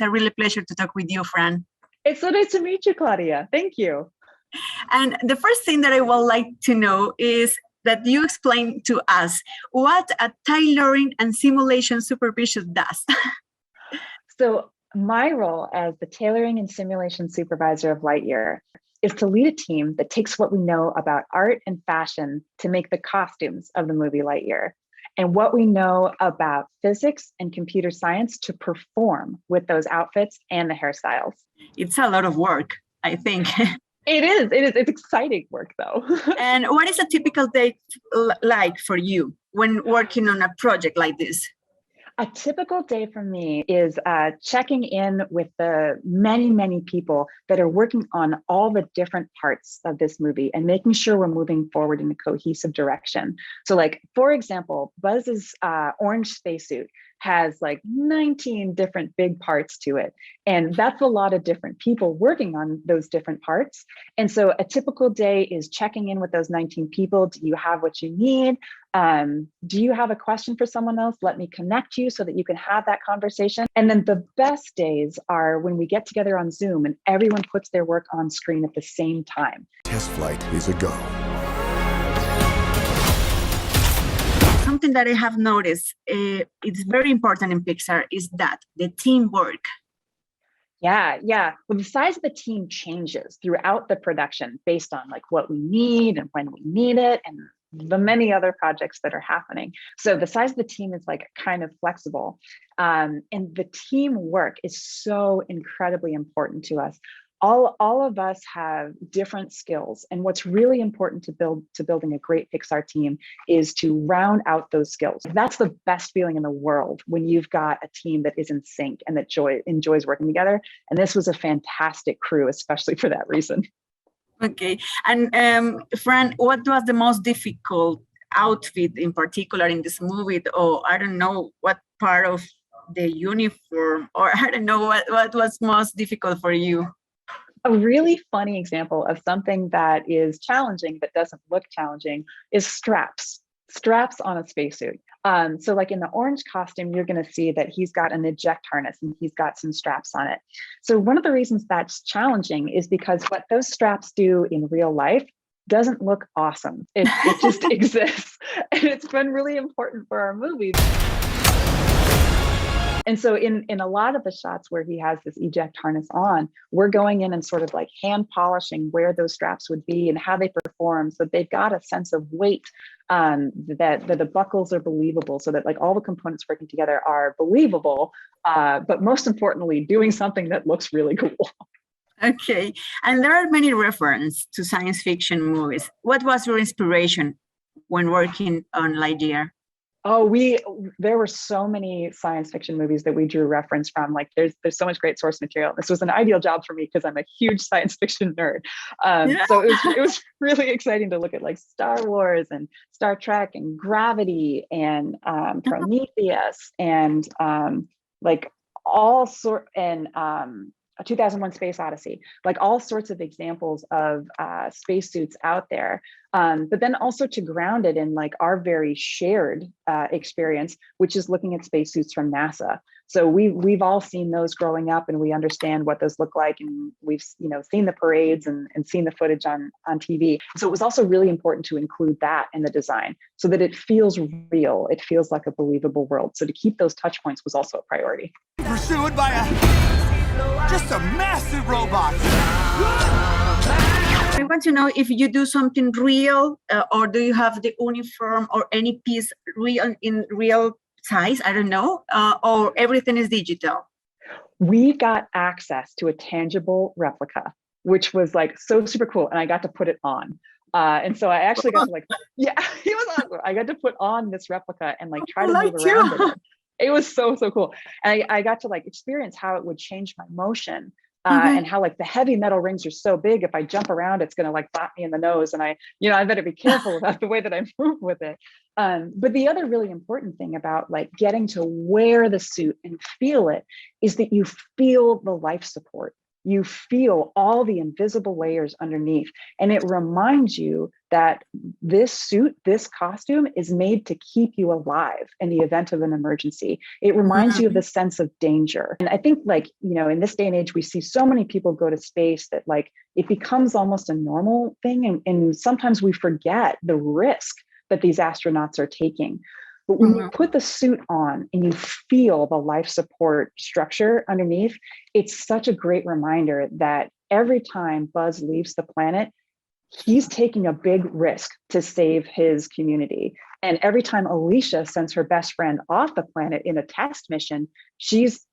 It's a really pleasure to talk with you, Fran. It's so nice to meet you, Claudia. Thank you. And the first thing that I would like to know is that you explain to us what a tailoring and simulation supervision does. So my role as the tailoring and simulation supervisor of Lightyear is to lead a team that takes what we know about art and fashion to make the costumes of the movie Lightyear, and what we know about physics and computer science to perform with those outfits and the hairstyles. It's a lot of work, I think. It is. It's exciting work, though. And what is a typical day like for you when working on a project like this? A typical day for me is checking in with the many people that are working on all the different parts of this movie and making sure we're moving forward in a cohesive direction. So like, for example, Buzz's orange spacesuit has like 19 different big parts to it. And that's a lot of different people working on those different parts. And so a typical day is checking in with those 19 people. Do you have what you need? Do you have a question for someone else? Let me connect you so that you can have that conversation. And then the best days are when we get together on Zoom and everyone puts their work on screen at the same time. Test flight is a go. Something that I have noticed, it's very important in Pixar, is that the teamwork. Yeah. Well, the size of the team changes throughout the production based on like what we need and when we need it and the many other projects that are happening. So the size of the team is like kind of flexible. And the teamwork is so incredibly important to us. All of us have different skills. And what's really important to building a great Pixar team is to round out those skills. That's the best feeling in the world when you've got a team that is in sync and that enjoys working together. And this was a fantastic crew, especially for that reason. Okay. And Fran, what was the most difficult outfit in particular in this movie? Or I don't know what part of the uniform, or I don't know what was most difficult for you? A really funny example of something that is challenging but doesn't look challenging is straps on a spacesuit. So like in the orange costume, you're going to see that he's got an eject harness and he's got some straps on it. So one of the reasons that's challenging is because what those straps do in real life doesn't look awesome. It just exists. And it's been really important for our movie. And so in a lot of the shots where he has this eject harness on, we're going in and sort of like hand polishing where those straps would be and how they perform, so they've got a sense of weight, that the buckles are believable, so that like all the components working together are believable, but most importantly, doing something that looks really cool. Okay. And there are many references to science fiction movies. What was your inspiration when working on Lightyear? Oh, there were so many science fiction movies that we drew reference from. Like there's so much great source material. This was an ideal job for me because I'm a huge science fiction nerd. So it was really exciting to look at like Star Wars and Star Trek and Gravity and Prometheus and like all sort and 2001 Space Odyssey, like all sorts of examples of spacesuits out there. But then also to ground it in like our very shared experience, which is looking at spacesuits from NASA. So we've all seen those growing up and we understand what those look like. And we've seen the parades and seen the footage on TV. So it was also really important to include that in the design so that it feels real. It feels like a believable world. So to keep those touch points was also a priority. Pursued by just a massive robot. I want to know if you do something real or do you have the uniform or any piece real in real size? I don't know. Or everything is digital. We got access to a tangible replica, which was like so super cool. And I got to put it on. And so I actually got to like, yeah, it was awesome. I got to put on this replica and like try to move around in it. It was so cool. And I got to like experience how it would change my motion and how like the heavy metal rings are so big. If I jump around, it's going to like bop me in the nose. And I better be careful about the way that I move with it. But the other really important thing about like getting to wear the suit and feel it is that you feel the life support you feel all the invisible layers underneath. And it reminds you that this suit, this costume is made to keep you alive in the event of an emergency. It reminds you of the sense of danger. And I think, like, you know, in this day and age, we see so many people go to space that, like, it becomes almost a normal thing. And sometimes we forget the risk that these astronauts are taking. But when you put the suit on and you feel the life support structure underneath, it's such a great reminder that every time Buzz leaves the planet, he's taking a big risk to save his community. And every time Alicia sends her best friend off the planet in a test mission, she's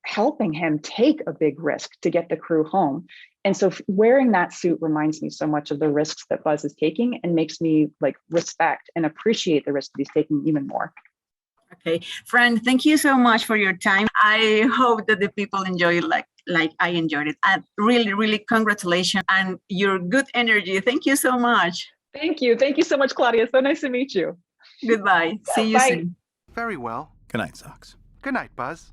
helping him take a big risk to get the crew home. And so wearing that suit reminds me so much of the risks that Buzz is taking and makes me, like, respect and appreciate the risk that he's taking even more. Okay, Fran, thank you so much for your time. I hope that the people enjoy it like I enjoyed it. And really, really congratulations and your good energy. Thank you so much. Thank you. Thank you so much, Claudia. So nice to meet you. Goodbye. See you Bye. soon. Very well. Good night, Socks. Good night, Buzz.